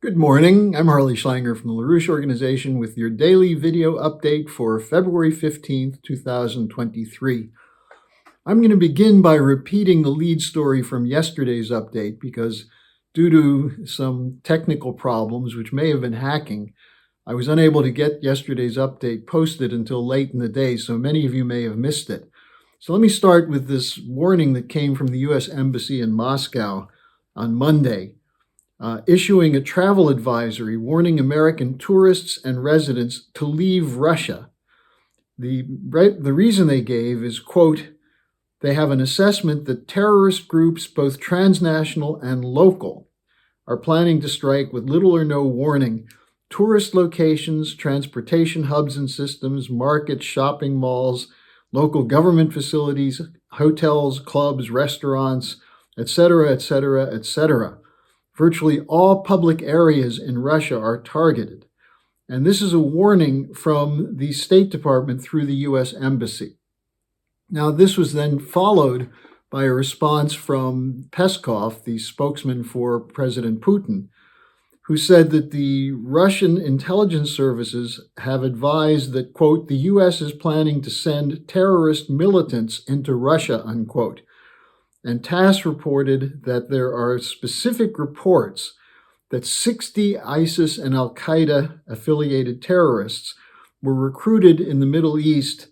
Good morning. I'm Harley Schlanger from the LaRouche Organization with your daily video update for February 15th, 2023. I'm going to begin by repeating the lead story from yesterday's update because due to some technical problems, which may have been hacking, I was unable to get yesterday's update posted until late in the day, so many of you may have missed it. So let me start with this warning that came from the U.S. Embassy in Moscow on Monday. Issuing a travel advisory warning American tourists and residents to leave Russia. The reason they gave is, quote, they have an assessment that terrorist groups, both transnational and local, are planning to strike with little or no warning tourist locations, transportation hubs and systems, markets, shopping malls, local government facilities, hotels, clubs, restaurants, etc., etc., etc. Virtually all public areas in Russia are targeted. And this is a warning from the State Department through the U.S. Embassy. Now, this was then followed by a response from Peskov, the spokesman for President Putin, who said that the Russian intelligence services have advised that, quote, the U.S. is planning to send terrorist militants into Russia, unquote. And TASS reported that there are specific reports that 60 ISIS and al-Qaeda affiliated terrorists were recruited in the Middle East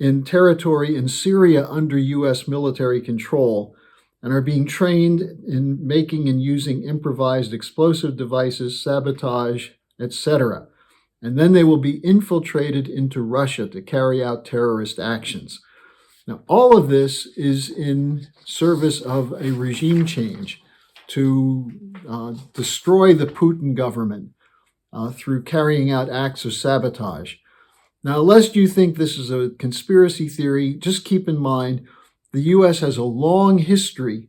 in territory in Syria under U.S. military control and are being trained in making and using improvised explosive devices, sabotage, etc. And then they will be infiltrated into Russia to carry out terrorist actions. Now, all of this is in service of a regime change to destroy the Putin government through carrying out acts of sabotage. Now, lest you think this is a conspiracy theory, just keep in mind the U.S. has a long history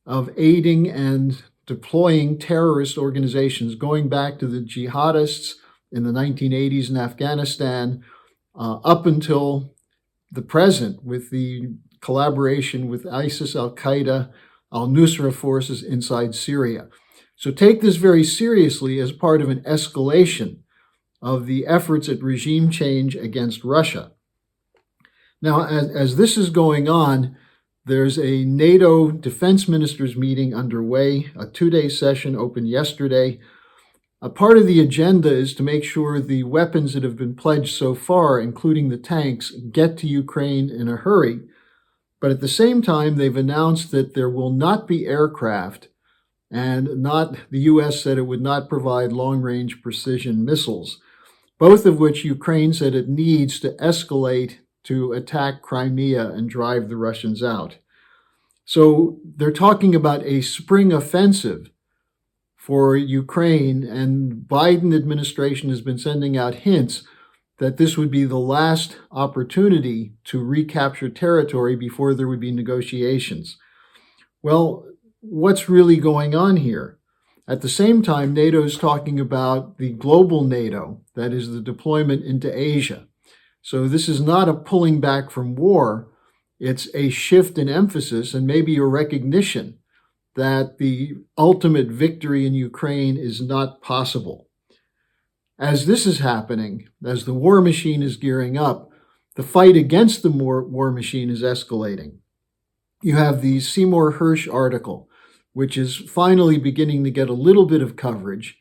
of aiding and deploying terrorist organizations going back to the jihadists in the 1980s in Afghanistan up until the present, with the collaboration with ISIS, al-Qaeda, al-Nusra forces inside Syria. So take this very seriously as part of an escalation of the efforts at regime change against Russia. Now, as this is going on, there's a NATO defense ministers meeting underway, a 2-day session opened yesterday. A part of the agenda is to make sure the weapons that have been pledged so far, including the tanks, get to Ukraine in a hurry. But at the same time, they've announced that there will not be aircraft, and the U.S. said it would not provide long-range precision missiles, both of which Ukraine said it needs to escalate to attack Crimea and drive the Russians out. So they're talking about a spring offensive for Ukraine, and Biden administration has been sending out hints that this would be the last opportunity to recapture territory before there would be negotiations. Well, what's really going on here? At the same time, NATO is talking about the global NATO, that is the deployment into Asia. So this is not a pulling back from war, it's a shift in emphasis and maybe a recognition that the ultimate victory in Ukraine is not possible. As this is happening, as the war machine is gearing up, the fight against the war machine is escalating. You have the Seymour Hersh article, which is finally beginning to get a little bit of coverage.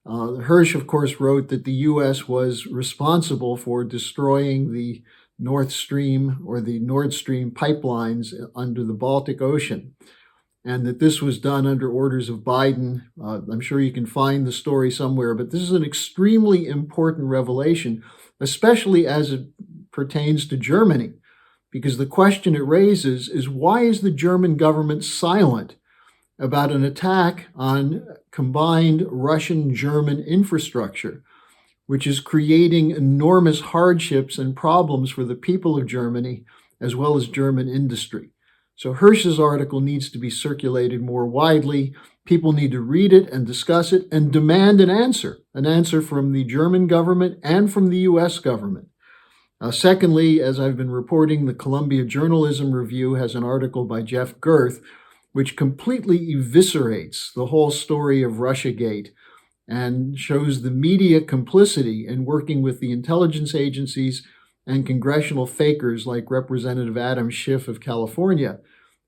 Hersh, of course, wrote that the U.S. was responsible for destroying the Nord Stream pipelines under the Baltic Ocean, and that this was done under orders of Biden. I'm sure you can find the story somewhere, but this is an extremely important revelation, especially as it pertains to Germany, because the question it raises is, why is the German government silent about an attack on combined Russian-German infrastructure, which is creating enormous hardships and problems for the people of Germany, as well as German industry? So Hersh's article needs to be circulated more widely. People need to read it and discuss it and demand an answer from the German government and from the U.S. government. Secondly, as I've been reporting, the Columbia Journalism Review has an article by Jeff Gerth, which completely eviscerates the whole story of Russiagate and shows the media complicity in working with the intelligence agencies and congressional fakers like Representative Adam Schiff of California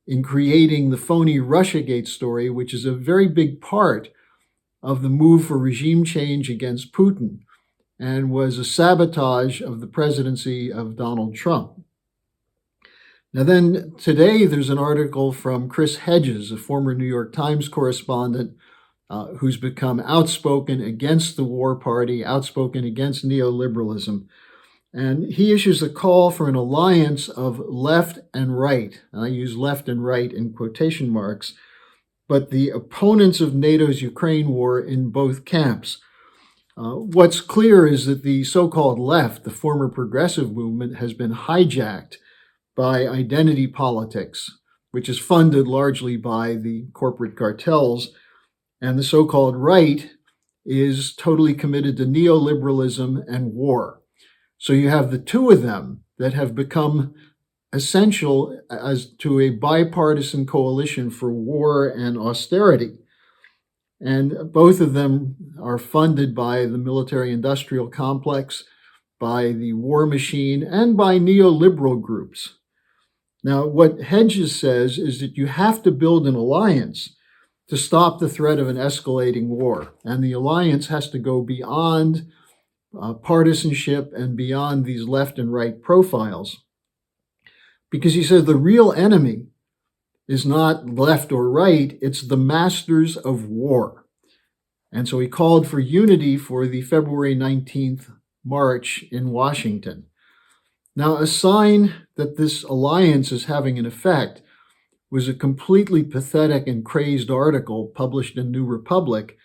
in creating the phony Russiagate story, which is a very big part of the move for regime change against Putin and was a sabotage of the presidency of Donald Trump. Now then, today there's an article from Chris Hedges, a former New York Times correspondent, who's become outspoken against the War Party, outspoken against neoliberalism. And he issues a call for an alliance of left and right. And I use left and right in quotation marks, but the opponents of NATO's Ukraine war in both camps. What's clear is that the so-called left, the former progressive movement, has been hijacked by identity politics, which is funded largely by the corporate cartels, and the so-called right is totally committed to neoliberalism and war. So you have the two of them that have become essential as to a bipartisan coalition for war and austerity. And both of them are funded by the military-industrial complex, by the war machine, and by neoliberal groups. Now, what Hedges says is that you have to build an alliance to stop the threat of an escalating war. And the alliance has to go beyond partisanship and beyond these left and right profiles. Because he says the real enemy is not left or right, it's the masters of war. And so he called for unity for the February 19th march in Washington. Now, a sign that this alliance is having an effect was a completely pathetic and crazed article published in New Republic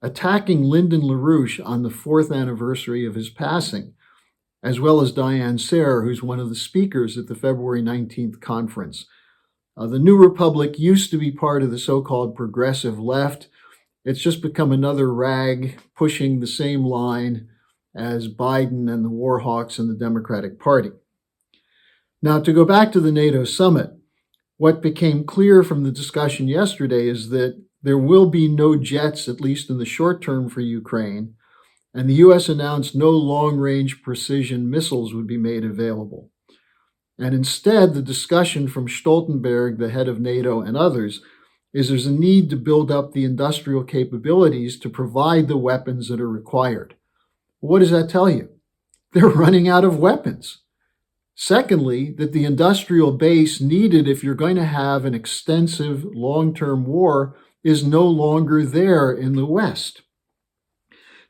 attacking Lyndon LaRouche on the 4th anniversary of his passing, as well as Diane Sayre, who's one of the speakers at the February 19th conference. The New Republic used to be part of the so-called progressive left. It's just become another rag pushing the same line as Biden and the War Hawks and the Democratic Party. Now, to go back to the NATO summit, what became clear from the discussion yesterday is that there will be no jets, at least in the short term, for Ukraine, and the U.S. announced no long-range precision missiles would be made available. And instead, the discussion from Stoltenberg, the head of NATO, and others, is there's a need to build up the industrial capabilities to provide the weapons that are required. What does that tell you? They're running out of weapons. Secondly, that the industrial base needed if you're going to have an extensive long-term war is no longer there in the West.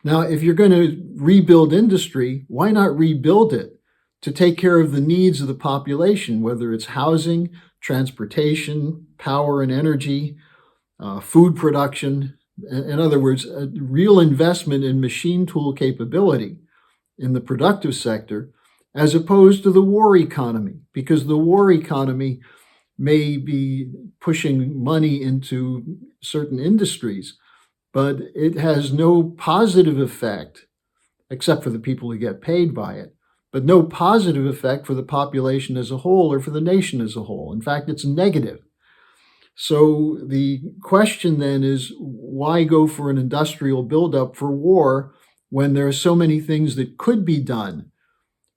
Now, if you're going to rebuild industry, why not rebuild it to take care of the needs of the population, whether it's housing, transportation, power and energy, food production. In other words, a real investment in machine tool capability in the productive sector, as opposed to the war economy, because the war economy may be pushing money into certain industries, but it has no positive effect, except for the people who get paid by it, but no positive effect for the population as a whole or for the nation as a whole. In fact, it's negative. So the question then is, why go for an industrial buildup for war when there are so many things that could be done?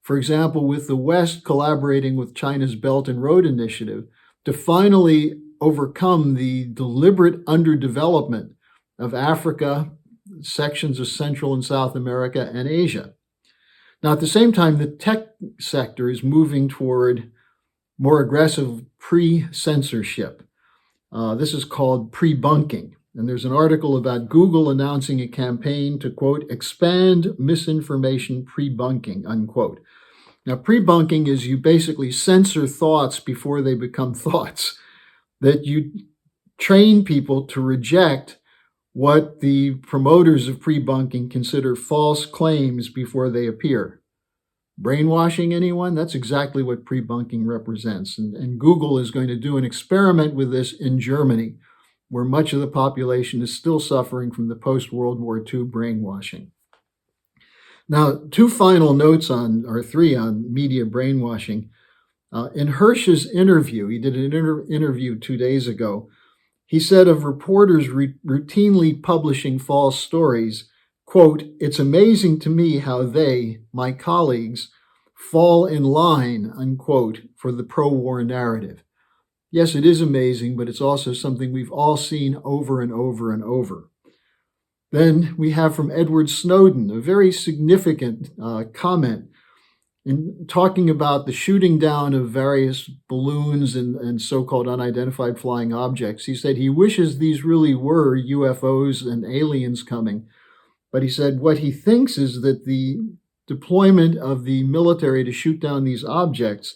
For example, with the West collaborating with China's Belt and Road Initiative to finally overcome the deliberate underdevelopment of Africa, sections of Central and South America, and Asia. Now, at the same time, the tech sector is moving toward more aggressive pre-censorship. This is called pre-bunking. And there's an article about Google announcing a campaign to, quote, expand misinformation pre-bunking, unquote. Now, pre-bunking is you basically censor thoughts before they become thoughts, that you train people to reject what the promoters of pre-bunking consider false claims before they appear. Brainwashing anyone? That's exactly what pre-bunking represents. And Google is going to do an experiment with this in Germany, where much of the population is still suffering from the post-World War II brainwashing. Now, two final notes three on media brainwashing. In Hirsch's interview, he did an interview 2 days ago, he said of reporters routinely publishing false stories, Quote, "It's amazing to me how they, my colleagues, fall in line," unquote, for the pro-war narrative. Yes, it is amazing, but it's also something we've all seen over and over and over. Then we have from Edward Snowden a very significant comment in talking about the shooting down of various balloons and so-called unidentified flying objects. He said he wishes these really were UFOs and aliens coming. But he said what he thinks is that the deployment of the military to shoot down these objects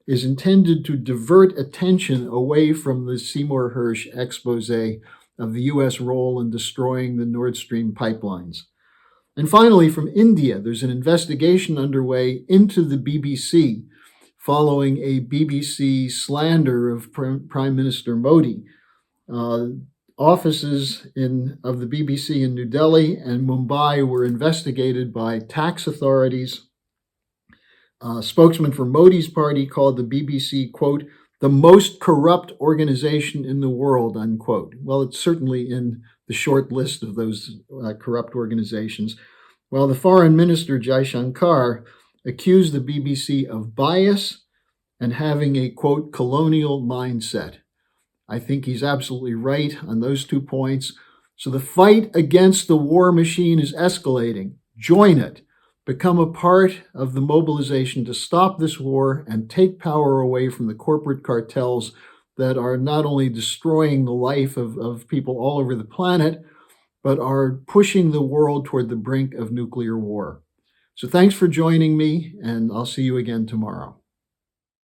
is intended to divert attention away from the Seymour Hersh expose of the U.S. role in destroying the Nord Stream pipelines. And finally, from India, there's an investigation underway into the BBC following a BBC slander of Prime Minister Modi. Offices of the BBC in New Delhi and Mumbai were investigated by tax authorities. A spokesman for Modi's party called the BBC, quote, "the most corrupt organization in the world," unquote. Well, it's certainly in the short list of those corrupt organizations. While the foreign minister, Jaishankar, accused the BBC of bias and having a, quote, "colonial mindset." I think he's absolutely right on those 2 points. So the fight against the war machine is escalating. Join it. Become a part of the mobilization to stop this war and take power away from the corporate cartels that are not only destroying the life of people all over the planet, but are pushing the world toward the brink of nuclear war. So thanks for joining me, and I'll see you again tomorrow.